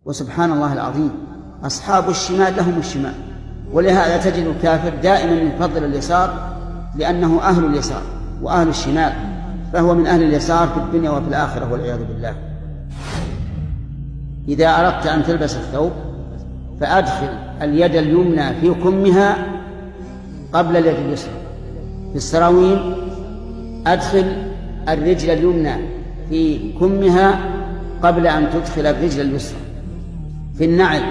وسبحان الله العظيم أصحاب الشمال لهم الشمال، ولهذا تجد الكافر دائما يفضل اليسار لأنه أهل اليسار، وأهل الشمال فهو من أهل اليسار في الدنيا وفي الآخرة والعياذ بالله. إذا أردت أن تلبس الثوب فأدخل اليد اليمنى في كمها قبل اليد اليسرى. في السراويل أدخل الرجل اليمنى في كمها قبل أن تدخل الرجل اليسرى. في النعل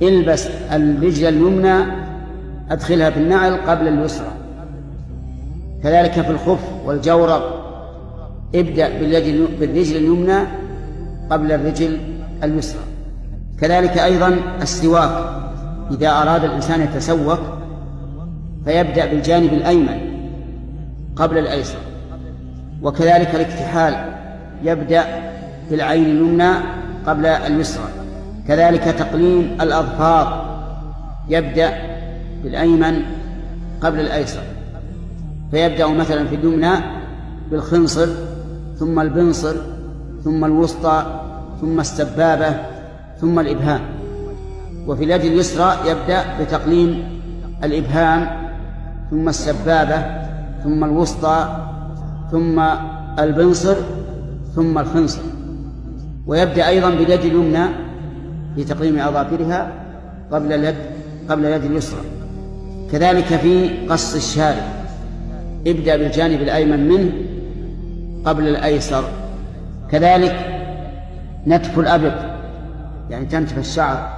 البس الرجل اليمنى أدخلها في النعل قبل اليسرى. كذلك في الخف والجورب ابدأ بالرجل اليمنى قبل الرجل اليسرى. كذلك أيضا السواك، إذا أراد الإنسان يتسوك فيبدأ بالجانب الأيمن قبل الأيسر. وكذلك الاكتحال يبدأ بالعين اليمنى قبل اليسرى. كذلك تقليم الأظفار يبدأ بالأيمن قبل الأيسر، فيبدأ مثلا في اليمنى بالخنصر ثم البنصر ثم الوسطى ثم السبابة ثم الإبهام. وفي اليد اليسرى يبدأ بتقليم الإبهام ثم السبابة ثم الوسطى ثم البنصر ثم الخنصر. ويبدأ أيضا باليد اليمنى في تقليم أظافرها قبل اليد اليسرى. كذلك في قص الشارب ابدأ بالجانب الأيمن منه قبل الأيسر. كذلك نتف الأبط، يعني تنتف الشعر،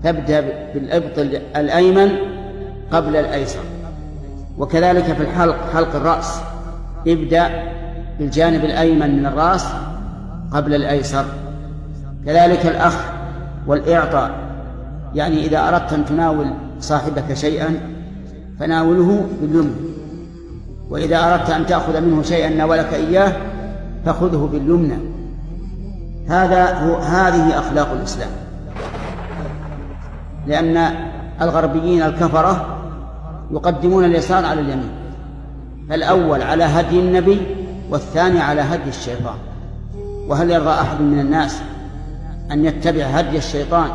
تبدأ بالإبط الأيمن قبل الأيسر. وكذلك في الحلق، حلق الرأس ابدأ بالجانب الأيمن من الرأس قبل الأيسر. كذلك الأخذ والإعطاء، يعني إذا أردت أن تناول صاحبك شيئا فناوله باليمنى، وإذا أردت أن تأخذ منه شيئا ناولك إياه فخذه باليمنى. هذه أخلاق الإسلام، لأن الغربيين الكفرة يقدمون اليسار على اليمين، فالأول على هدي النبي والثاني على هدي الشيطان. وهل يرضى أحد من الناس أن يتبع هدي الشيطان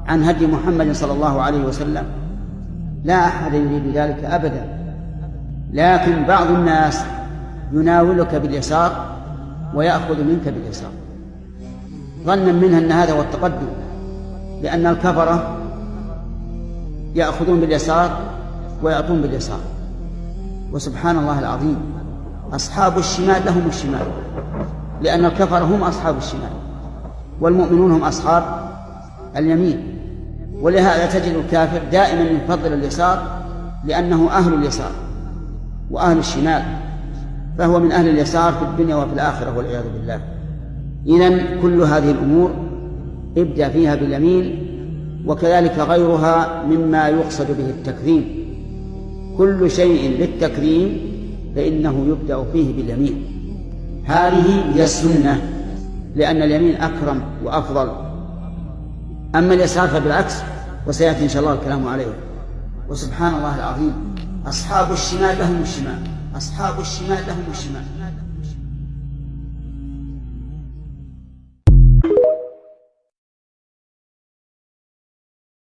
عن هدي محمد صلى الله عليه وسلم؟ لا أحد يريد ذلك أبدا. لكن بعض الناس يناولك باليسار ويأخذ منك باليسار ظنا منها أن هذا هو التقدم، لأن الكفرة يأخذون باليسار ويعطون باليسار. وسبحان الله العظيم أصحاب الشمال لهم الشمال، لأن الكفرة هم أصحاب الشمال والمؤمنون هم أصحاب اليمين. ولهذا تجد الكافر دائما يفضل اليسار لأنه أهل اليسار وأهل الشمال، فهو من أهل اليسار في الدنيا وفي الآخرة والعياذ بالله. إذن كل هذه الأمور ابدأ فيها باليمين، وكذلك غيرها مما يقصد به التكريم. كل شيء للتكريم فإنه يبدأ فيه باليمين. هذه هي السنة، لأن اليمين أكرم وأفضل. أما اليسار فبالعكس، وسيأتي إن شاء الله الكلام عليه. وسبحان الله العظيم أصحاب الشمال لهم الشمال، أصحاب الشمال لهم الشمال.